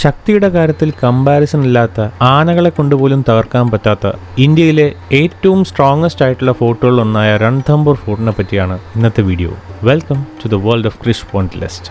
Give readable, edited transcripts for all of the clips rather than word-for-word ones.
ശക്തിയുടെ കാര്യത്തിൽ കമ്പാരിസൺ ഇല്ലാത്ത, ആനകളെ കൊണ്ടുപോലും തകർക്കാൻ പറ്റാത്ത ഇന്ത്യയിലെ ഏറ്റവും സ്ട്രോങ്ങസ്റ്റ് ആയിട്ടുള്ള ഫോർട്ടുകളിൽ ഒന്നായ രൺഥംബോർ ഫോർട്ടിനെ പറ്റിയാണ് ഇന്നത്തെ video. Welcome to the world of Krish point list.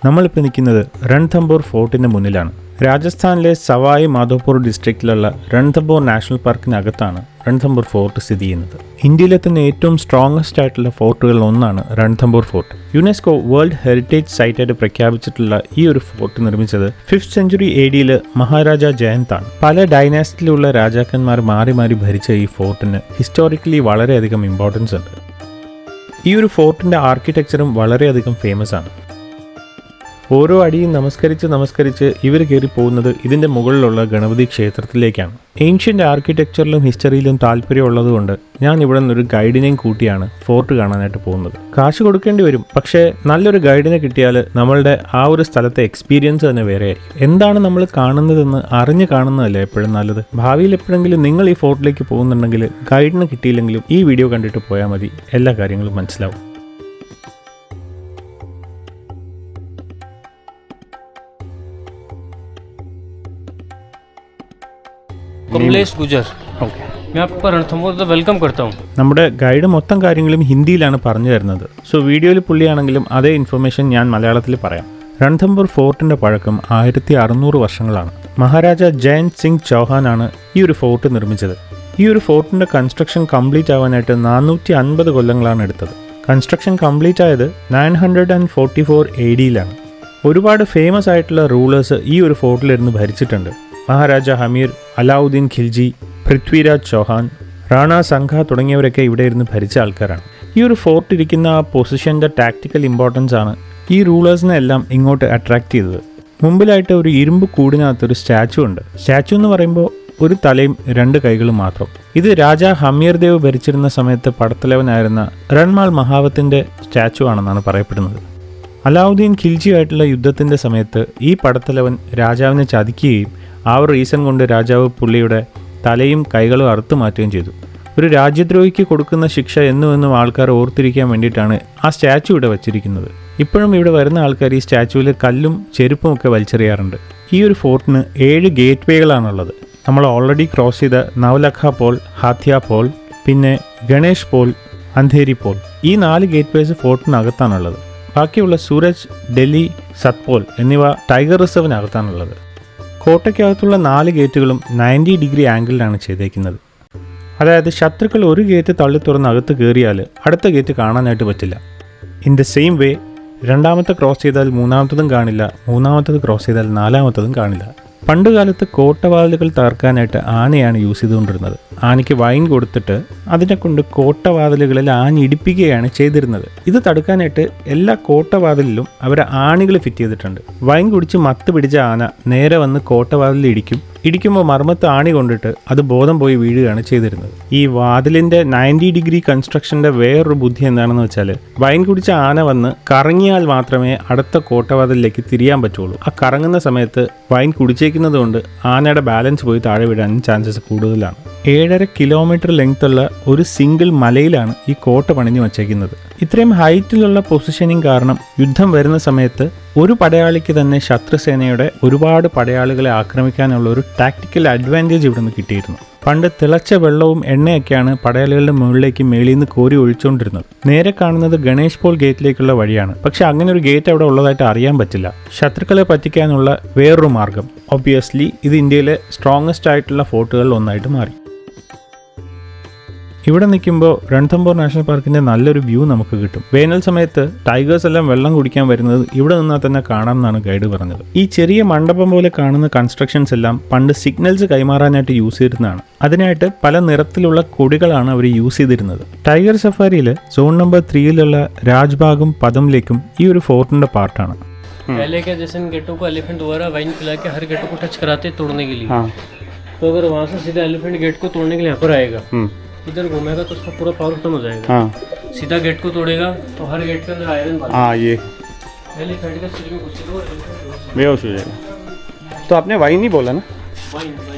നമ്മളിപ്പോൾ നിൽക്കുന്നത് രൺഥംബോർ ഫോർട്ടിൻ്റെ മുന്നിലാണ്. രാജസ്ഥാനിലെ സവായി മാധോപൂർ ഡിസ്ട്രിക്റ്റിലുള്ള രൺഥംബോർ നാഷണൽ പാർക്കിനകത്താണ് രൺഥംബോർ ഫോർട്ട് സ്ഥിതി ചെയ്യുന്നത്. ഇന്ത്യയിലെ തന്നെ ഏറ്റവും സ്ട്രോങ്ങസ്റ്റ് ആയിട്ടുള്ള ഫോർട്ടുകളിൽ ഒന്നാണ് Ranthambore fort. UNESCO world heritage സൈറ്റായിട്ട് പ്രഖ്യാപിച്ചിട്ടുള്ള ഈ ഒരു ഫോർട്ട് നിർമ്മിച്ചത് 5th സെഞ്ച്വറി AD മഹാരാജ ജയന്താണ്. പല ഡൈനാസ്റ്റിയിലുള്ള രാജാക്കന്മാർ മാറി മാറി ഭരിച്ച ഈ ഫോർട്ടിന് ഹിസ്റ്റോറിക്കലി വളരെയധികം ഇമ്പോർട്ടൻസ് ഉണ്ട്. ഈ ഒരു ഫോർട്ടിൻ്റെ ആർക്കിടെക്ചറും വളരെയധികം ഫേമസ് ആണ്. ഓരോ അടിയും നമസ്കരിച്ച് ഇവർ കയറി പോകുന്നത് ഇതിൻ്റെ മുകളിലുള്ള ഗണപതി ക്ഷേത്രത്തിലേക്കാണ്. ഏൻഷ്യൻ്റ് ആർക്കിടെക്ചറിലും ഹിസ്റ്ററിയിലും താല്പര്യമുള്ളതുകൊണ്ട് ഞാൻ ഇവിടെ നിന്നൊരു ഗൈഡിനെയും കൂട്ടിയാണ് ഫോർട്ട് കാണാനായിട്ട് പോകുന്നത്. കാശ് കൊടുക്കേണ്ടി വരും, പക്ഷേ നല്ലൊരു ഗൈഡിനെ കിട്ടിയാൽ നമ്മളുടെ ആ ഒരു സ്ഥലത്തെ എക്സ്പീരിയൻസ് തന്നെ വേറെ ആയിരിക്കും. എന്താണ് നമ്മൾ കാണുന്നതെന്ന് അറിഞ്ഞ് കാണുന്നതല്ലേ എപ്പോഴും നല്ലത്. ഭാവിയിൽ എപ്പോഴെങ്കിലും നിങ്ങൾ ഈ ഫോർട്ടിലേക്ക് പോകുന്നുണ്ടെങ്കിൽ ഗൈഡിനെ കിട്ടിയില്ലെങ്കിലും ഈ വീഡിയോ കണ്ടിട്ട് പോയാൽ മതി, എല്ലാ കാര്യങ്ങളും മനസ്സിലാവും. कमलेश गुजर, मैं आपको रणथंबोर വെൽക്കം करता हूं. നമ്മുടെ ഗൈഡ് മൊത്തം കാര്യങ്ങളും ഹിന്ദിയിലാണ് പറഞ്ഞു തരുന്നത്. സോ വീഡിയോയിൽ പുള്ളിയാണെങ്കിലും അതേ ഇൻഫർമേഷൻ ഞാൻ മലയാളത്തിൽ പറയാം. രൺഥംബോർ ഫോർട്ടിൻ്റെ പഴക്കം 1600 വർഷങ്ങളാണ്. മഹാരാജ ജയന്ത് സിംഗ് ചൗഹാനാണ് ഈ ഒരു ഫോർട്ട് നിർമ്മിച്ചത്. ഈ ഒരു ഫോർട്ടിൻ്റെ കൺസ്ട്രക്ഷൻ കംപ്ലീറ്റ് ആവാനായിട്ട് 450 കൊല്ലങ്ങളാണ് എടുത്തത്. കൺസ്ട്രക്ഷൻ കംപ്ലീറ്റ് ആയത് 944 AD ഒരുപാട് ഫേമസ് ആയിട്ടുള്ള റൂളേഴ്സ് ഈ ഒരു ഫോർട്ടിലിരുന്ന് ഭരിച്ചിട്ടുണ്ട്. മഹാരാജ ഹമീർ, അലാവുദ്ദീൻ ഖിൽജി, പൃഥ്വിരാജ് ചൗഹാൻ, റാണ സംഘ തുടങ്ങിയവരൊക്കെ ഇവിടെ ഇരുന്ന് ഭരിച്ച ആൾക്കാരാണ്. ഈ ഒരു ഫോർട്ട് ഇരിക്കുന്ന ആ പൊസിഷൻ്റെ ടാക്ടിക്കൽ ഇമ്പോർട്ടൻസ് ആണ് ഈ റൂളേഴ്സിനെ എല്ലാം ഇങ്ങോട്ട് അട്രാക്റ്റ് ചെയ്തത്. മുമ്പിലായിട്ട് ഒരു ഇരുമ്പ് കൂടിനകത്തൊരു സ്റ്റാച്ചു ഉണ്ട്. സ്റ്റാച്ചു എന്ന് പറയുമ്പോൾ ഒരു തലയും 2 കൈകളും മാത്രം. ഇത് രാജാ ഹമീർ ദേവ് ഭരിച്ചിരുന്ന സമയത്ത് പടത്തലവനായിരുന്ന റൺമാൾ മഹാവത്തിൻ്റെ സ്റ്റാച്ചു ആണെന്നാണ് പറയപ്പെടുന്നത്. അലാവുദ്ദീൻ ഖിൽജിയായിട്ടുള്ള യുദ്ധത്തിൻ്റെ സമയത്ത് ഈ പടത്തലവൻ രാജാവിനെ ചതിക്കുകയും ആ ഒരു റീസൺ കൊണ്ട് രാജാവ് പുള്ളിയുടെ തലയും കൈകളും അറുത്തു മാറ്റുകയും ചെയ്തു. ഒരു രാജ്യദ്രോഹിക്ക് കൊടുക്കുന്ന ശിക്ഷ എന്നും ആൾക്കാർ ഓർത്തിരിക്കാൻ വേണ്ടിയിട്ടാണ് ആ സ്റ്റാച്ചു ഇവിടെ വച്ചിരിക്കുന്നത്. ഇപ്പോഴും ഇവിടെ വരുന്ന ആൾക്കാർ ഈ സ്റ്റാച്ചുവിൽ കല്ലും ചെരുപ്പും ഒക്കെ വലിച്ചെറിയാറുണ്ട്. ഈ ഒരു ഫോർട്ടിന് 7 ഗേറ്റ് വേകളാണുള്ളത്. നമ്മൾ ഓൾറെഡി ക്രോസ് ചെയ്ത നവലഖ പോൾ, ഹാത്യ പോൾ, പിന്നെ ഗണേഷ് പോൾ, അന്ധേരി പോൾ, ഈ 4 ഗേറ്റ് വേസ് ഫോർട്ടിനകത്താണുള്ളത്. ബാക്കിയുള്ള സൂരജ്, ഡൽഹി, സത്പോൾ എന്നിവ ടൈഗർ റിസർവിനകത്താണുള്ളത്. കോട്ടയ്ക്കകത്തുള്ള 4 ഗേറ്റുകളും 90 ഡിഗ്രി ആംഗിളിലാണ് ചെയ്തേക്കുന്നത്. അതായത് ശത്രുക്കൾ ഒരു ഗേറ്റ് തള്ളി തുറന്ന് അകത്ത് കയറിയാൽ അടുത്ത ഗേറ്റ് കാണാനായിട്ട് പറ്റില്ല. ഇൻ ദ സെയിം വേ രണ്ടാമത്തെ ക്രോസ് ചെയ്താൽ മൂന്നാമത്തതും കാണില്ല, മൂന്നാമത്തത് ക്രോസ് ചെയ്താൽ നാലാമത്തതും കാണില്ല. പണ്ടുകാലത്ത് കോട്ടവാതിലുകൾ തകർക്കാനായിട്ട് ആനയാണ് യൂസ് ചെയ്തുകൊണ്ടിരുന്നത്. ആനയ്ക്ക് വൈൻ കൊടുത്തിട്ട് അതിനെ കൊണ്ട് കോട്ടവാതിലുകളിൽ ആന ഇടിപ്പിക്കുകയാണ് ചെയ്തിരുന്നത്. ഇത് തടുക്കാനായിട്ട് എല്ലാ കോട്ടവാതിലിലും അവർ ആണികൾ ഫിറ്റ് ചെയ്തിട്ടുണ്ട്. വൈൻ കുടിച്ച് മത്ത് പിടിച്ച ആന നേരെ വന്ന് കോട്ടവാതിലിൽ ഇടിക്കുമ്പോൾ മർമ്മത്ത് ആണി കൊണ്ടിട്ട് അത് ബോധം പോയി വീഴുകയാണ് ചെയ്തിരുന്നത്. ഈ വാതിലിൻ്റെ 90 ഡിഗ്രി കൺസ്ട്രക്ഷൻ്റെ വേറൊരു ബുദ്ധി എന്താണെന്ന് വെച്ചാൽ, വൈൻ കുടിച്ച ആന വന്ന് കറങ്ങിയാൽ മാത്രമേ അടുത്ത കോട്ടവാതിലിലേക്ക് തിരിയാൻ പറ്റുള്ളൂ. ആ കറങ്ങുന്ന സമയത്ത് വൈൻ കുടിച്ചേക്കുന്നത് കൊണ്ട് ആനയുടെ ബാലൻസ് പോയി താഴെ വീഴാൻ ചാൻസസ് കൂടുതലാണ്. 7.5 കിലോമീറ്റർ ലെങ്ത്തുള്ള ഒരു സിംഗിൾ മലയിലാണ് ഈ കോട്ട പണിഞ്ഞു വച്ചേക്കുന്നത്. ഇത്രയും ഹൈറ്റിലുള്ള പൊസിഷനിങ് കാരണം യുദ്ധം വരുന്ന സമയത്ത് ഒരു പടയാളിക്ക് തന്നെ ശത്രുസേനയുടെ ഒരുപാട് പടയാളികളെ ആക്രമിക്കാനുള്ള ഒരു ടാക്ടിക്കൽ അഡ്വാൻറ്റേജ് ഇവിടെ നിന്ന് കിട്ടിയിരുന്നു. പണ്ട് തിളച്ച വെള്ളവും എണ്ണയൊക്കെയാണ് പടയാളികളുടെ മുകളിലേക്ക് മേളിൽ നിന്ന് കോരി ഒഴിച്ചുകൊണ്ടിരുന്നത്. നേരെ കാണുന്നത് ഗണേഷ് പോൾ ഗേറ്റിലേക്കുള്ള വഴിയാണ്. പക്ഷെ അങ്ങനെ ഒരു ഗേറ്റ് അവിടെ ഉള്ളതായിട്ട് അറിയാൻ പറ്റില്ല. ശത്രുക്കളെ പറ്റിക്കാനുള്ള വേറൊരു മാർഗം. ഒബ്വിയസ്ലി ഇത് ഇന്ത്യയിലെ സ്ട്രോങ്ങസ്റ്റ് ആയിട്ടുള്ള ഫോർട്ടുകളിൽ ഒന്നായിട്ട് മാറി. ഇവിടെ നിൽക്കുമ്പോൾ രൺഥംബോർ നാഷണൽ പാർക്കിൻ്റെ നല്ലൊരു വ്യൂ നമുക്ക് കിട്ടും. വേനൽ സമയത്ത് ടൈഗേഴ്സ് എല്ലാം വെള്ളം കുടിക്കാൻ വരുന്നത് ഇവിടെ നിന്നാൽ തന്നെ കാണാമെന്നാണ് ഗൈഡ് പറഞ്ഞത്. ഈ ചെറിയ മണ്ഡപം പോലെ കാണുന്ന കൺസ്ട്രക്ഷൻസ് എല്ലാം പണ്ട് സിഗ്നൽസ് കൈമാറാനായിട്ട് യൂസ് ചെയ്തിരുന്നതാണ്. അതിനായിട്ട് പല നിറത്തിലുള്ള കൊടികളാണ് അവർ യൂസ് ചെയ്തിരുന്നത്. ടൈഗർ സഫാരിയിൽ സോൺ നമ്പർ 3 രാജ്ബാഗും പദംലേക്കും ഈ ഒരു ഫോർട്ടിൻ്റെ പാർട്ടാണ്. पहले के जैसे गेटों को एलिफेंट द्वारा वाइन पिला के हर गेटों को टच कराते तोड़ने के लिए. तो अगर वहाँ से सीधा एलिफेंट गेट को तोड़ने के लिए यहाँ पर आएगा, इधर घूमेगा तो उसका पूरा पावर खत्म हो जाएगा. सीधा गेट को तोड़ेगा तो हर गेट के अंदर आयरन ये एलिफेंट के सिर में घुस दो, बेहोश हो जाएगा. तो आपने वाइन नहीं बोला ना?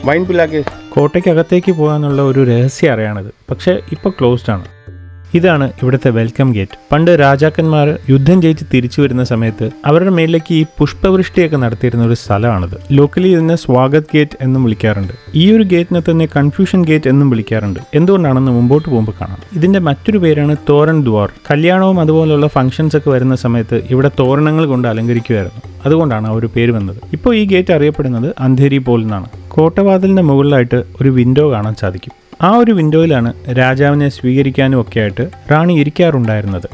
വൈൻ പിലാക്കെ കോട്ടയ്ക്കകത്തേക്ക് പോകാനുള്ള ഒരു രഹസ്യം അറിയാണത്. പക്ഷേ ഇപ്പോൾ ക്ലോസ്ഡ് ആണ്. ഇതാണ് ഇവിടുത്തെ വെൽക്കം ഗേറ്റ്. പണ്ട് രാജാക്കന്മാർ യുദ്ധം ജയിച്ച് തിരിച്ചു വരുന്ന സമയത്ത് അവരുടെ മേലിലേക്ക് ഈ പുഷ്പവൃഷ്ടിയൊക്കെ നടത്തിയിരുന്ന ഒരു സ്ഥലമാണിത്. ലോക്കലി ഇതിനെ സ്വാഗത് ഗേറ്റ് എന്നും വിളിക്കാറുണ്ട്. ഈ ഒരു ഗേറ്റിനെ തന്നെ കൺഫ്യൂഷൻ ഗേറ്റ് എന്നും വിളിക്കാറുണ്ട്. എന്തുകൊണ്ടാണെന്ന് മുമ്പോട്ട് പോകുമ്പോൾ കാണാം. ഇതിന്റെ മറ്റൊരു പേരാണ് തോരൺ ദ്വാർ. കല്യാണവും അതുപോലുള്ള ഫംഗ്ഷൻസ് ഒക്കെ വരുന്ന സമയത്ത് ഇവിടെ തോരണങ്ങൾ കൊണ്ട് അലങ്കരിക്കുമായിരുന്നു. അതുകൊണ്ടാണ് ആ ഒരു പേര് വന്നത്. ഇപ്പോൾ ഈ ഗേറ്റ് അറിയപ്പെടുന്നത് അന്ധേരി പോൽ എന്നാണ്. കോട്ടവാതിലിന്റെ മുകളിലായിട്ട് ഒരു വിൻഡോ കാണാൻ സാധിക്കും. ആ ഒരു വിൻഡോയിലാണ് രാജാവിനെ സ്വീകരിക്കാനും ഒക്കെ ആയിട്ട് റാണി ഇരിക്കാറുണ്ടായിരുന്നത്.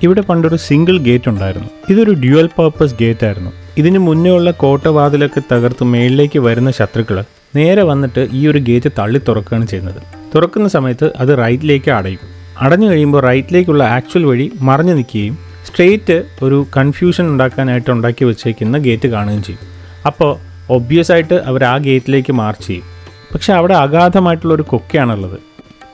ഇവിടെ പണ്ടൊരു സിംഗിൾ ഗേറ്റ് ഉണ്ടായിരുന്നു. ഇതൊരു ഡ്യുവൽ പർപ്പസ് ഗേറ്റ് ആയിരുന്നു. ഇതിന് മുന്നേ ഉള്ള കോട്ടവാതിലൊക്കെ തകർത്ത് മേളിലേക്ക് വരുന്ന ശത്രുക്കൾ നേരെ വന്നിട്ട് ഈ ഒരു ഗേറ്റ് തള്ളി തുറക്കുകയാണ് ചെയ്യുന്നത്. തുറക്കുന്ന സമയത്ത് അത് റൈറ്റിലേക്ക് അടയും. അടഞ്ഞു കഴിയുമ്പോൾ റൈറ്റിലേക്കുള്ള ആക്ച്വൽ വഴി മറഞ്ഞു നിൽക്കുകയും സ്ട്രെയിറ്റ് ഒരു കൺഫ്യൂഷൻ ഉണ്ടാക്കാനായിട്ട് ഉണ്ടാക്കി വെച്ചേക്കുന്ന ഗേറ്റ് കാണുകയും ചെയ്യും. അപ്പോൾ ഒബ്വിയസ് ആയിട്ട് അവർ ആ ഗേറ്റിലേക്ക് മാർച്ച് ചെയ്യും. പക്ഷെ അവിടെ അഗാധമായിട്ടുള്ളൊരു കൊക്കയാണുള്ളത്.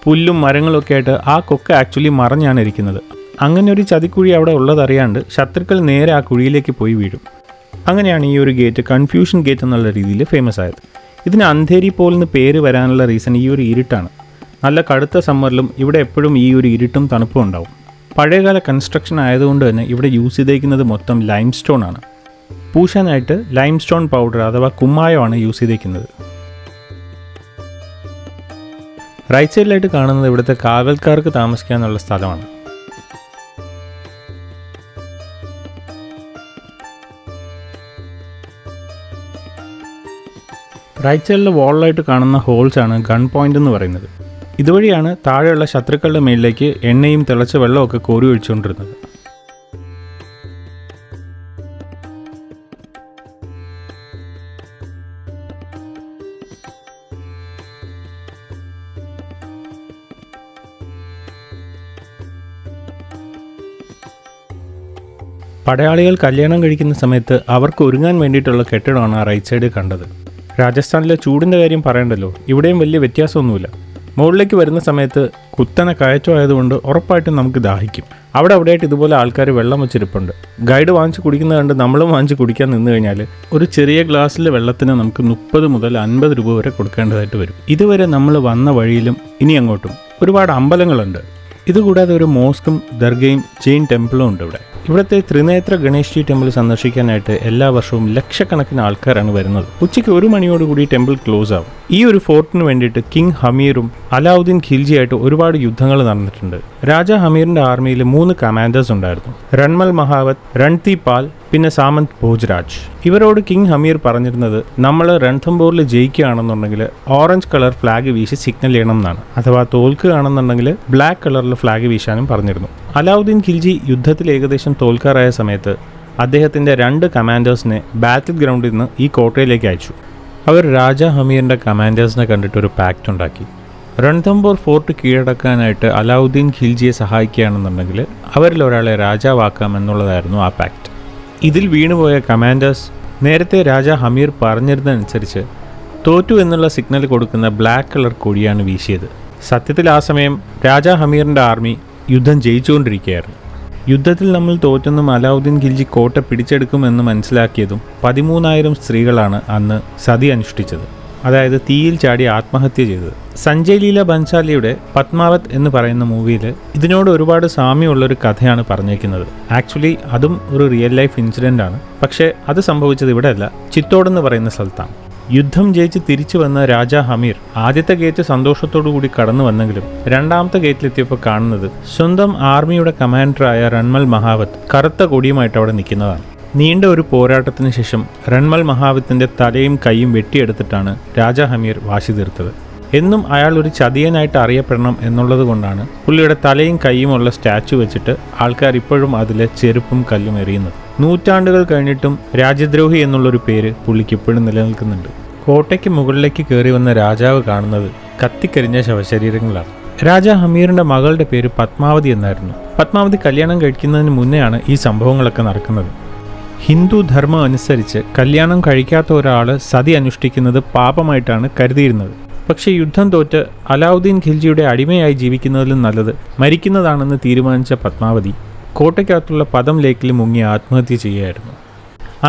പുല്ലും മരങ്ങളൊക്കെ ആയിട്ട് ആ കൊക്ക ആക്ച്വലി മറഞ്ഞാണ് ഇരിക്കുന്നത്. അങ്ങനെ ഒരു ചതിക്കുഴി അവിടെ ഉള്ളതറിയാണ്ട് ശത്രുക്കൾ നേരെ ആ കുഴിയിലേക്ക് പോയി വീഴും. അങ്ങനെയാണ് ഈ ഒരു ഗേറ്റ് കൺഫ്യൂഷൻ ഗേറ്റ് എന്നുള്ള രീതിയിൽ ഫേമസ് ആയത്. ഇതിന് അന്ധേരി പോൽ എന്ന് പേര് വരാനുള്ള റീസൺ ഈ ഒരു ഇരുട്ടാണ്. നല്ല കടുത്ത സമ്മറിലും ഇവിടെ എപ്പോഴും ഈ ഒരു ഇരുട്ടും തണുപ്പും ഉണ്ടാവും. പഴയകാല കൺസ്ട്രക്ഷൻ ആയതുകൊണ്ട് തന്നെ ഇവിടെ യൂസ് ചെയ്തേക്കുന്നത് മൊത്തം ലൈം സ്റ്റോൺ ആണ്. പൂശാനായിട്ട് ലൈം സ്റ്റോൺ പൗഡർ അഥവാ കുമ്മായമാണ് യൂസ് ചെയ്തേക്കുന്നത്. റൈറ്റ് സൈഡിലായിട്ട് കാണുന്നത് ഇവിടുത്തെ കാവൽക്കാർക്ക് താമസിക്കാനുള്ള സ്ഥലമാണ്. റൈറ്റ് സൈഡിലെ വാളിലായിട്ട് കാണുന്ന ഹോൾസാണ് ഗൺ പോയിന്റ് എന്ന് പറയുന്നത്. ഇതുവഴിയാണ് താഴെയുള്ള ശത്രുക്കളുടെ മേലിലേക്ക് എണ്ണയും തിളച്ച വെള്ളമൊക്കെ കോരി ഒഴിച്ചുകൊണ്ടിരുന്നത്. പടയാളികൾ കല്യാണം കഴിക്കുന്ന സമയത്ത് അവർക്ക് ഒരുങ്ങാൻ വേണ്ടിയിട്ടുള്ള കെട്ടിടമാണ് ആ റൈറ്റ് സൈഡിൽ കണ്ടത്. രാജസ്ഥാനിലെ ചൂടിൻ്റെ കാര്യം പറയണ്ടല്ലോ, ഇവിടെയും വലിയ വ്യത്യാസമൊന്നുമില്ല. മുകളിലേക്ക് വരുന്ന സമയത്ത് കുത്തനെ കയറ്റമായതുകൊണ്ട് ഉറപ്പായിട്ടും നമുക്ക് ദാഹിക്കും. അവിടെയായിട്ട് ഇതുപോലെ ആൾക്കാർ വെള്ളം വെച്ചിരിപ്പുണ്ട്. ഗൈഡ് വാങ്ങിച്ച് കുടിക്കുന്നത് കണ്ട് നമ്മളും വാങ്ങിച്ച് കുടിക്കാൻ നിന്ന് കഴിഞ്ഞാൽ ഒരു ചെറിയ ഗ്ലാസ്സിലെ വെള്ളത്തിന് നമുക്ക് 30 മുതൽ 50 രൂപ വരെ കൊടുക്കേണ്ടതായിട്ട് വരും. ഇതുവരെ നമ്മൾ വന്ന വഴിയിലും ഇനി അങ്ങോട്ടും ഒരുപാട് അമ്പലങ്ങളുണ്ട്. ഇതുകൂടാതെ ഒരു മോസ്കും ദർഗയും ജെയിൻ ടെമ്പിളും ഉണ്ട് ഇവിടെ. ഇവിടുത്തെ ത്രിനേത്ര ഗണേഷ്ജി ടെമ്പിൾ സന്ദർശിക്കാനായിട്ട് എല്ലാ വർഷവും ലക്ഷക്കണക്കിന് ആൾക്കാരാണ് വരുന്നത്. ഉച്ചയ്ക്ക് 1 മണിയോടുകൂടി ടെമ്പിൾ ക്ലോസ് ആവും. ഈ ഒരു ഫോർട്ടിന് വേണ്ടിയിട്ട് കിങ് ഹമീറും അലാവുദ്ദീൻ ഖിൽജിയായിട്ട് ഒരുപാട് യുദ്ധങ്ങൾ നടന്നിട്ടുണ്ട്. രാജാ ഹമീറിന്റെ ആർമിയിൽ 3 കമാൻഡേഴ്സ് ഉണ്ടായിരുന്നു. രൺമൽ മഹാവത്, രൺതീപാൽ, പിന്നെ സാമന്ത് ഭോജ്രാജ്. ഇവരോട് കിങ് ഹമീർ പറഞ്ഞിരുന്നത് നമ്മൾ രൺഥംബോറിൽ ജയിക്കുകയാണെന്നുണ്ടെങ്കിൽ ഓറഞ്ച് കളർ ഫ്ലാഗ് വീശി സിഗ്നൽ ചെയ്യണം എന്നാണ്. അഥവാ തോൽക്കുകയാണെന്നുണ്ടെങ്കിൽ ബ്ലാക്ക് കളറിൽ ഫ്ലാഗ് വീശാനും പറഞ്ഞിരുന്നു. അലാവുദ്ദീൻ ഖിൽജി യുദ്ധത്തിൽ ഏകദേശം തോൽക്കാറായ സമയത്ത് അദ്ദേഹത്തിൻ്റെ 2 കമാൻഡേഴ്സിനെ ബാറ്റിൽ ഗ്രൗണ്ടിൽ നിന്ന് ഈ കോട്ടയിലേക്ക് അയച്ചു. അവർ രാജാ ഹമീറിൻ്റെ കമാൻഡേഴ്സിനെ കണ്ടിട്ട് ഒരു പാക്റ്റ് ഉണ്ടാക്കി. രൺഥംബോർ ഫോർട്ട് കീഴടക്കാനായിട്ട് അലാവുദ്ദീൻ ഖിൽജിയെ സഹായിക്കുകയാണെന്നുണ്ടെങ്കിൽ അവരിൽ ഒരാളെ രാജാവാക്കാം എന്നുള്ളതായിരുന്നു ആ പാക്റ്റ്. ഇതിൽ വീണുപോയ കമാൻഡേഴ്സ് നേരത്തെ രാജാ ഹമീർ പറഞ്ഞിരുന്നതനുസരിച്ച് തോറ്റു എന്നുള്ള സിഗ്നൽ കൊടുക്കുന്ന ബ്ലാക്ക് കളർ കൊടിയാണ് വീശിയത്. സത്യത്തിൽ ആ സമയം രാജാ ഹമീറിൻ്റെ ആർമി യുദ്ധം ജയിച്ചുകൊണ്ടിരിക്കുകയായിരുന്നു. യുദ്ധത്തിൽ നമ്മൾ തോറ്റെന്നും അലാവുദ്ദീൻ ഖിൽജി കോട്ട പിടിച്ചെടുക്കുമെന്ന് മനസ്സിലാക്കിയതും 13,000 സ്ത്രീകളാണ് അന്ന് സതി അനുഷ്ഠിച്ചത്. അതായത് തീയിൽ ചാടി ആത്മഹത്യ ചെയ്തത്. സഞ്ജയ് ലീല ബൻസാലിയുടെ പത്മാവത് എന്ന് പറയുന്ന മൂവിയിൽ ഇതിനോട് ഒരുപാട് സാമ്യമുള്ളൊരു കഥയാണ് പറഞ്ഞേക്കുന്നത്. ആക്ച്വലി അതും ഒരു റിയൽ ലൈഫ് ഇൻസിഡൻ്റ് ആണ്. പക്ഷേ അത് സംഭവിച്ചത് ഇവിടെ അല്ല, ചിത്തോഡ് എന്ന് പറയുന്ന സ്ഥലത്താണ്. യുദ്ധം ജയിച്ച് തിരിച്ചു വന്ന രാജാ ഹമീർ ആദ്യത്തെ ഗേറ്റ് സന്തോഷത്തോടു കൂടി കടന്നു വന്നെങ്കിലും രണ്ടാമത്തെ ഗേറ്റിലെത്തിയപ്പോൾ കാണുന്നത് സ്വന്തം ആർമിയുടെ കമാൻഡറായ രൺമൽ മഹാവത് കറുത്ത കൊടിയുമായിട്ട് അവിടെ നിൽക്കുന്നതാണ്. നീണ്ട ഒരു പോരാട്ടത്തിന് ശേഷം രൺമൽ മഹാവത്തിന്റെ തലയും കൈയും വെട്ടിയെടുത്തിട്ടാണ് രാജാ ഹമീർ വാശി തീർത്തത്. എന്നും അയാൾ ഒരു ചതിയനായിട്ട് അറിയപ്പെടണം എന്നുള്ളത് കൊണ്ടാണ് പുള്ളിയുടെ തലയും കൈയുമുള്ള സ്റ്റാച്ചു വെച്ചിട്ട് ആൾക്കാർ ഇപ്പോഴും അതിലെ ചെരുപ്പും കല്ലും എറിയുന്നത്. നൂറ്റാണ്ടുകൾ കഴിഞ്ഞിട്ടും രാജ്യദ്രോഹി എന്നുള്ളൊരു പേര് പുള്ളിക്ക് ഇപ്പോഴും നിലനിൽക്കുന്നുണ്ട്. കോട്ടയ്ക്ക് മുകളിലേക്ക് കയറി വന്ന രാജാവ് കാണുന്നത് കത്തിക്കരിഞ്ഞ ശവശരീരങ്ങളാണ്. രാജാ ഹമീറിന്റെ മകളുടെ പേര് പത്മാവതി എന്നായിരുന്നു. പത്മാവതി കല്യാണം കഴിക്കുന്നതിന് മുന്നെയാണ് ഈ സംഭവങ്ങളൊക്കെ നടക്കുന്നത്. ഹിന്ദു ധർമ്മം അനുസരിച്ച് കല്യാണം കഴിക്കാത്ത ഒരാൾ സതി അനുഷ്ഠിക്കുന്നത് പാപമായിട്ടാണ് കരുതിയിരുന്നത്. പക്ഷേ യുദ്ധം തോറ്റ് അലാവുദ്ദീൻ ഖിൽജിയുടെ അടിമയായി ജീവിക്കുന്നതിലും നല്ലത് മരിക്കുന്നതാണെന്ന് തീരുമാനിച്ച പത്മാവതി കോട്ടയ്ക്കകത്തുള്ള പദം ലേക്കിൽ മുങ്ങി ആത്മഹത്യ ചെയ്യുകയായിരുന്നു.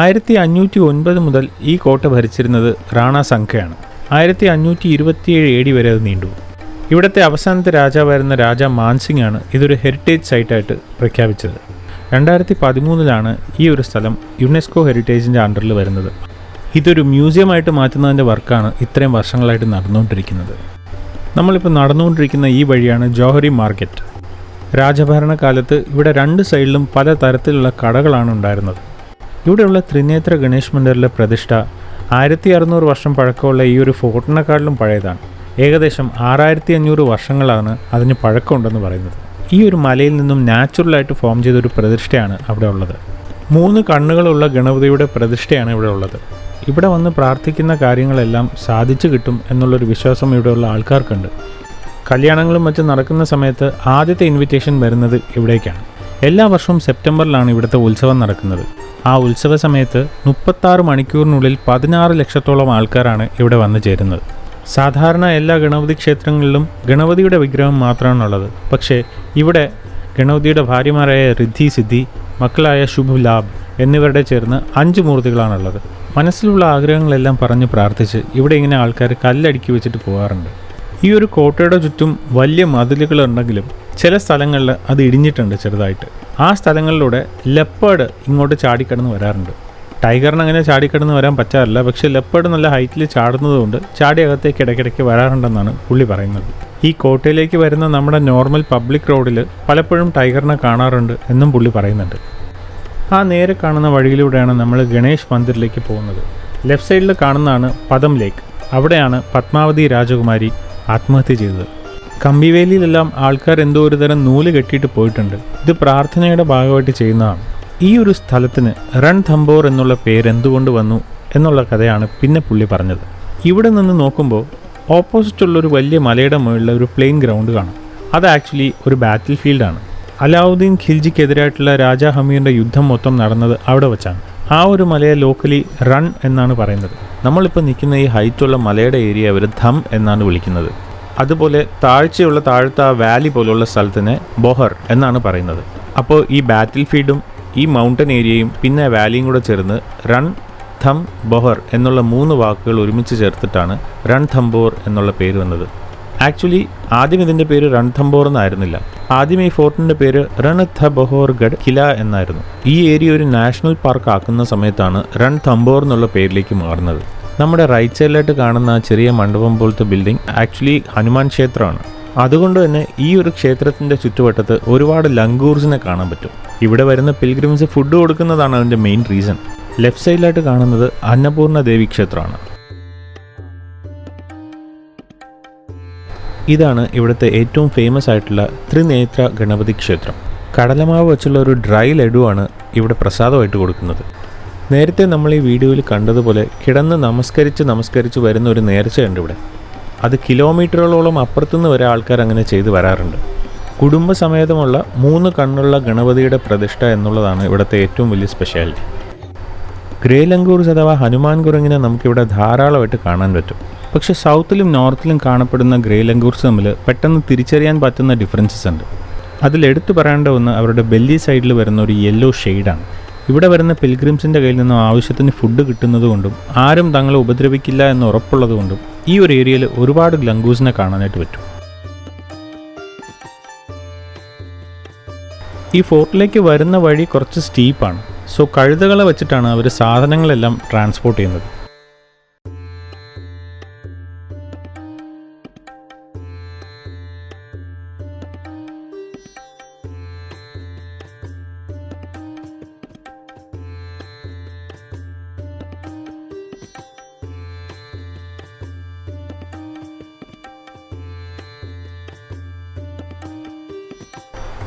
1509 മുതൽ ഈ കോട്ട ഭരിച്ചിരുന്നത് റാണ സംഖയാണ്. 1527 AD വരെ അത് നീണ്ടു. ഇവിടുത്തെ അവസാനത്തെ രാജാവായിരുന്ന രാജ മാൻസിംഗ് ആണ് ഇതൊരു ഹെറിറ്റേജ് സൈറ്റായിട്ട് പ്രഖ്യാപിച്ചത്. 2013 ഈ ഒരു സ്ഥലം യുനെസ്കോ ഹെറിറ്റേജിൻ്റെ അണ്ടറിൽ വരുന്നത്. ഇതൊരു മ്യൂസിയമായിട്ട് മാറ്റുന്നതിൻ്റെ വർക്കാണ് ഇത്രയും വർഷങ്ങളായിട്ട് നടന്നുകൊണ്ടിരിക്കുന്നത്. നമ്മളിപ്പോൾ നടന്നുകൊണ്ടിരിക്കുന്ന ഈ വഴിയാണ് ജോഹരി മാർക്കറ്റ്. രാജഭരണകാലത്ത് ഇവിടെ 2 സൈഡിലും പല തരത്തിലുള്ള കടകളാണ് ഉണ്ടായിരുന്നത്. ഇവിടെയുള്ള ത്രിനേത്ര ഗണേഷ് മന്ദിറിലെ പ്രതിഷ്ഠ 1600 വർഷം പഴക്കമുള്ള ഈ ഒരു ഫോർട്ടിനെക്കാളിലും പഴയതാണ്. ഏകദേശം 6500 വർഷങ്ങളാണ് അതിന് പഴക്കമുണ്ടെന്ന് പറയുന്നത്. ഈ ഒരു മലയിൽ നിന്നും നാച്ചുറലായിട്ട് ഫോം ചെയ്തൊരു പ്രതിഷ്ഠയാണ് അവിടെ ഉള്ളത്. 3 കണ്ണുകളുള്ള ഗണപതിയുടെ പ്രതിഷ്ഠയാണ് ഇവിടെ ഉള്ളത്. ഇവിടെ വന്ന് പ്രാർത്ഥിക്കുന്ന കാര്യങ്ങളെല്ലാം സാധിച്ചു കിട്ടും എന്നുള്ളൊരു വിശ്വാസം ഇവിടെയുള്ള ആൾക്കാർക്കുണ്ട്. കല്യാണങ്ങളും മറ്റും നടക്കുന്ന സമയത്ത് ആദ്യത്തെ ഇൻവിറ്റേഷൻ വരുന്നത് ഇവിടേക്കാണ്. എല്ലാ വർഷവും സെപ്റ്റംബറിലാണ് ഇവിടുത്തെ ഉത്സവം നടക്കുന്നത്. ആ ഉത്സവ സമയത്ത് 36 മണിക്കൂറിനുള്ളിൽ 16 ലക്ഷത്തോളം ആൾക്കാരാണ് ഇവിടെ വന്നു ചേരുന്നത്. സാധാരണ എല്ലാ ഗണപതി ക്ഷേത്രങ്ങളിലും ഗണപതിയുടെ വിഗ്രഹം മാത്രമാണുള്ളത്. പക്ഷേ ഇവിടെ ഗണപതിയുടെ ഭാര്യമാരായ റിദ്ധി സിദ്ധി, മക്കളായ ശുഭ് ലാഭ് എന്നിവരുടെ ചേർന്ന് 5 മൂർത്തികളാണുള്ളത്. മനസ്സിലുള്ള ആഗ്രഹങ്ങളെല്ലാം പറഞ്ഞ് പ്രാർത്ഥിച്ച് ഇവിടെ ഇങ്ങനെ ആൾക്കാർ കല്ലടുക്കി വെച്ചിട്ട് പോകാറുണ്ട്. ഈ ഒരു കോട്ടയുടെ ചുറ്റും വലിയ മതിലുകളുണ്ടെങ്കിലും ചില സ്ഥലങ്ങളിൽ അത് ഇടിഞ്ഞിട്ടുണ്ട് ചെറുതായിട്ട്. ആ സ്ഥലങ്ങളിലൂടെ ലെപ്പേർഡ് ഇങ്ങോട്ട് ചാടിക്കടന്ന് വരാറുണ്ട്. ടൈഗറിന് അങ്ങനെ ചാടിക്കടന്ന് വരാൻ പറ്റാറില്ല. പക്ഷേ ലെപ്പേർഡ് നല്ല ഹൈറ്റിൽ ചാടുന്നതുകൊണ്ട് ചാടി അകത്തേക്ക് ഇടയ്ക്കിടയ്ക്ക് വരാറുണ്ടെന്നാണ് പുള്ളി പറയുന്നത്. ഈ കോട്ടയിലേക്ക് വരുന്ന നമ്മുടെ നോർമൽ പബ്ലിക് റോഡിൽ പലപ്പോഴും ടൈഗറിനെ കാണാറുണ്ട് എന്നും പുള്ളി പറയുന്നുണ്ട്. ആ നേരെ കാണുന്ന വഴിയിലൂടെയാണ് നമ്മൾ ഗണേഷ് മന്ദിറിലേക്ക് പോകുന്നത്. ലെഫ്റ്റ് സൈഡിൽ കാണുന്നതാണ് പദം ലേക്ക്. അവിടെയാണ് പത്മാവതി രാജകുമാരി ആത്മഹത്യ ചെയ്തത്. കമ്പിവേലിയിലെല്ലാം ആൾക്കാർ എന്തോ ഒരു തരം നൂല് കെട്ടിയിട്ട് പോയിട്ടുണ്ട്. ഇത് പ്രാർത്ഥനയുടെ ഭാഗമായിട്ട് ചെയ്യുന്നതാണ്. ഈ ഒരു സ്ഥലത്തിന് രൺഥംബോർ എന്നുള്ള പേര് എന്തുകൊണ്ട് വന്നു എന്നുള്ള കഥയാണ് പിന്നെ പുള്ളി പറഞ്ഞത്. ഇവിടെ നിന്ന് നോക്കുമ്പോൾ ഓപ്പോസിറ്റുള്ളൊരു വലിയ മലയുടെ മുകളിൽ ഒരു പ്ലെയിൻ ഗ്രൗണ്ട് കാണാം. അത് ആക്ച്വലി ഒരു ബാറ്റിൽ ഫീൽഡാണ്. അലാവുദ്ദീൻ ഖിൽജിക്കെതിരായിട്ടുള്ള രാജാ ഹമീറിൻ്റെ യുദ്ധം മൊത്തം നടന്നത് അവിടെ വെച്ചാണ്. ആ ഒരു മലയെ ലോക്കലി റൺ എന്നാണ് പറയുന്നത്. നമ്മളിപ്പോൾ നിൽക്കുന്ന ഈ ഹൈറ്റുള്ള മലയുടെ ഏരിയ അവർ ധം എന്നാണ് വിളിക്കുന്നത്. അതുപോലെ താഴ്ചയുള്ള താഴത്തെ ആ വാലി പോലുള്ള സ്ഥലത്തിനെ ബൊഹർ എന്നാണ് പറയുന്നത്. അപ്പോൾ ഈ ബാറ്റിൽ ഫീൽഡും ഈ മൗണ്ടൻ ഏരിയയും പിന്നെ വാലിയും കൂടെ ചേർന്ന് റൺ ധം ബൊഹർ എന്നുള്ള 3 വാക്കുകൾ ഒരുമിച്ച് ചേർത്തിട്ടാണ് രൺഥംബോർ എന്നുള്ള പേര് വന്നത്. ആക്ച്വലി ആദ്യം ഇതിൻ്റെ പേര് രൺഥംബോർ എന്നായിരുന്നില്ല. ആദ്യം ഈ ഫോർട്ടിൻ്റെ പേര് രൺഥംബോർഗഡ് കില എന്നായിരുന്നു. ഈ ഏരിയ ഒരു നാഷണൽ പാർക്ക് ആക്കുന്ന സമയത്താണ് രൺഥംബോർ എന്നുള്ള പേരിലേക്ക് മാറുന്നത്. നമ്മുടെ റൈറ്റ് സൈഡിലായിട്ട് കാണുന്ന ആ ചെറിയ മണ്ഡപം പോലത്തെ ബിൽഡിംഗ് ആക്ച്വലി ഹനുമാൻ ക്ഷേത്രമാണ്. അതുകൊണ്ട് തന്നെ ഈ ഒരു ക്ഷേത്രത്തിൻ്റെ ചുറ്റുവട്ടത്ത് ഒരുപാട് ലംഗൂർസിനെ കാണാൻ പറ്റും. ഇവിടെ വരുന്ന പിൽഗ്രിംസ് ഫുഡ് കൊടുക്കുന്നതാണ് അതിൻ്റെ മെയിൻ റീസൺ. ലെഫ്റ്റ് സൈഡിലായിട്ട് കാണുന്നത് അന്നപൂർണ ദേവി ക്ഷേത്രമാണ്. ഇതാണ് ഇവിടുത്തെ ഏറ്റവും ഫേമസ് ആയിട്ടുള്ള ത്രിനേത്ര ഗണപതി ക്ഷേത്രം. കടലമാവ് വെച്ചുള്ള ഒരു ഡ്രൈ ലഡുവാണ് ഇവിടെ പ്രസാദമായിട്ട് കൊടുക്കുന്നത്. നേരത്തെ നമ്മൾ ഈ വീഡിയോയിൽ കണ്ടതുപോലെ കിടന്ന് നമസ്കരിച്ച് വരുന്ന ഒരു നേർച്ചയുണ്ട് ഇവിടെ. അത് കിലോമീറ്ററുകളോളം അപ്പുറത്തുനിന്ന് വരെ ആൾക്കാർ അങ്ങനെ ചെയ്ത് വരാറുണ്ട്. കുടുംബസമേതമുള്ള 3 കണ്ണുള്ള ഗണപതിയുടെ പ്രതിഷ്ഠ എന്നുള്ളതാണ് ഇവിടുത്തെ ഏറ്റവും വലിയ സ്പെഷ്യാലിറ്റി. ഗ്രേ ലംഗൂർസ് അഥവാ ഹനുമാൻ കുരങ്ങിനെ നമുക്കിവിടെ ധാരാളമായിട്ട് കാണാൻ പറ്റും. പക്ഷേ സൗത്തിലും നോർത്തിലും കാണപ്പെടുന്ന ഗ്രേ ലംഗൂർസ് തമ്മിൽ പെട്ടെന്ന് തിരിച്ചറിയാൻ പറ്റുന്ന ഡിഫറൻസസ് ഉണ്ട്. അതിലെടുത്തു പറയേണ്ട ഒന്ന് അവരുടെ ബെല്ലി സൈഡിൽ വരുന്ന ഒരു യെല്ലോ ഷെയ്ഡാണ്. ഇവിടെ വരുന്ന പിൽഗ്രിംസിൻ്റെ കയ്യിൽ നിന്നും ആവശ്യത്തിന് ഫുഡ് കിട്ടുന്നതുകൊണ്ടും ആരും തങ്ങളെ ഉപദ്രവിക്കില്ല എന്ന് ഉറപ്പുള്ളതുകൊണ്ടും ഈ ഒരു ഏരിയയിൽ ഒരുപാട് ലംഗൂസിനെ കാണാനായിട്ട് പറ്റും. ഈ ഫോർട്ടിലേക്ക് വരുന്ന വഴി കുറച്ച് സ്റ്റീപ്പാണ്. സോ കഴുതകളെ വെച്ചിട്ടാണ് അവർ സാധനങ്ങളെല്ലാം ട്രാൻസ്പോർട്ട് ചെയ്യുന്നത്.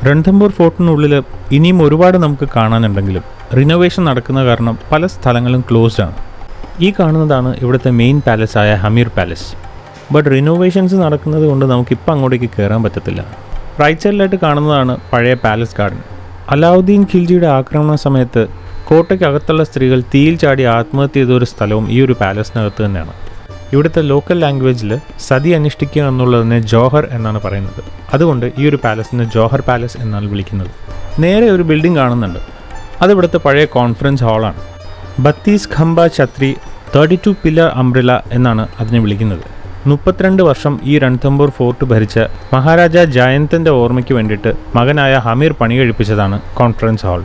രൺഥംബോർ ഫോർട്ടിനുള്ളിൽ ഇനിയും ഒരുപാട് നമുക്ക് കാണാനുണ്ടെങ്കിലും റിനോവേഷൻ നടക്കുന്ന കാരണം പല സ്ഥലങ്ങളും ക്ലോസ്ഡ് ആണ്. ഈ കാണുന്നതാണ് ഇവിടുത്തെ main പാലസായ Hameer palace. But renovations നടക്കുന്നത് കൊണ്ട് നമുക്കിപ്പോൾ അങ്ങോട്ടേക്ക് കയറാൻ പറ്റത്തില്ല. റൈറ്റ് സൈഡിലായിട്ട് കാണുന്നതാണ് പഴയ പാലസ് ഗാർഡൻ. അലാവുദ്ദീൻ ഖിൽജിയുടെ ആക്രമണ സമയത്ത് കോട്ടയ്ക്കകത്തുള്ള സ്ത്രീകൾ തീയിൽ ചാടി ആത്മഹത്യ ചെയ്ത ഒരു സ്ഥലവും ഈ ഒരു പാലസിനകത്ത് തന്നെയാണ്. ഇവിടുത്തെ ലോക്കൽ ലാംഗ്വേജിൽ സതി അനുഷ്ഠിക്കുക എന്നുള്ളതിനെ ജോഹർ എന്നാണ് പറയുന്നത്. അതുകൊണ്ട് ഈ ഒരു പാലസിനെ ജോഹർ പാലസ് എന്നാണ് വിളിക്കുന്നത്. നേരെ ഒരു ബിൽഡിംഗ് കാണുന്നുണ്ട്. അതിവിടുത്തെ പഴയ കോൺഫറൻസ് ഹാളാണ്. 32 ഖംബ ഛത്രി 32 പില്ലർ അംബ്രല എന്നാണ് അതിനെ വിളിക്കുന്നത്. 32 വർഷം ഈ രൺതംബോർ ഫോർട്ട് ഭരിച്ച മഹാരാജ ജയന്തിൻ്റെ ഓർമ്മയ്ക്ക് വേണ്ടിയിട്ട് മകനായ ഹമീർ പണി കഴിപ്പിച്ചതാണ് കോൺഫറൻസ് ഹാൾ.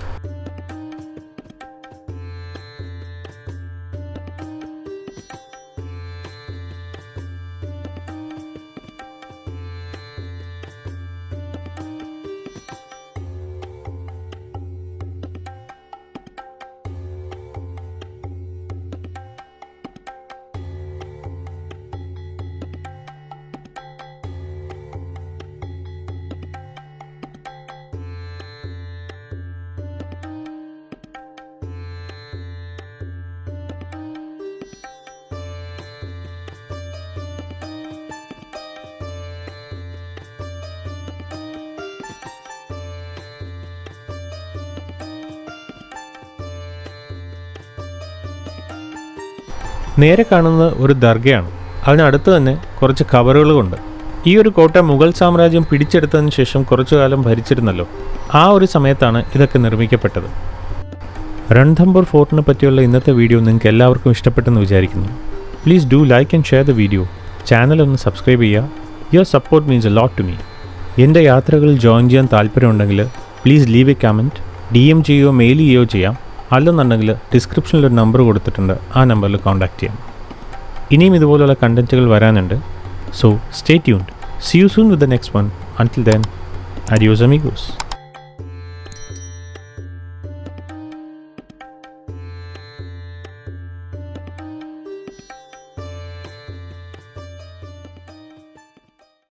നേരെ കാണുന്നത് ഒരു ദർഗയാണ്. അതിനടുത്ത് തന്നെ കുറച്ച് കവറുകളുമുണ്ട്. ഈ ഒരു കോട്ട മുഗൾ സാമ്രാജ്യം പിടിച്ചെടുത്തതിന് ശേഷം കുറച്ചു കാലം ഭരിച്ചിരുന്നല്ലോ. ആ ഒരു സമയത്താണ് ഇതൊക്കെ നിർമ്മിക്കപ്പെട്ടത്. രൺതംബോർ ഫോർട്ടിനെ പറ്റിയുള്ള ഇന്നത്തെ വീഡിയോ നിങ്ങൾക്ക് എല്ലാവർക്കും ഇഷ്ടപ്പെട്ടെന്ന് വിചാരിക്കുന്നു. Please do like and share the video. Channel ഒന്ന് സബ്സ്ക്രൈബ് ചെയ്യുക. Your support means a lot to me. എൻ്റെ യാത്രകളിൽ ജോയിൻ ചെയ്യാൻ താല്പര്യമുണ്ടെങ്കിൽ please leave a comment. DM ചെയ്യുകയോ മെയിൽ ചെയ്യുകയോ ചെയ്യാം. അല്ലെന്നുണ്ടെങ്കിൽ ഡിസ്ക്രിപ്ഷനിലൊരു നമ്പർ കൊടുത്തിട്ടുണ്ട്. ആ നമ്പറിൽ കോൺടാക്റ്റ് ചെയ്യാം. ഇനിയും ഇതുപോലുള്ള കണ്ടൻറ്റുകൾ വരാനുണ്ട്. So stay tuned. See you soon with the next one. Until then, adios amigos.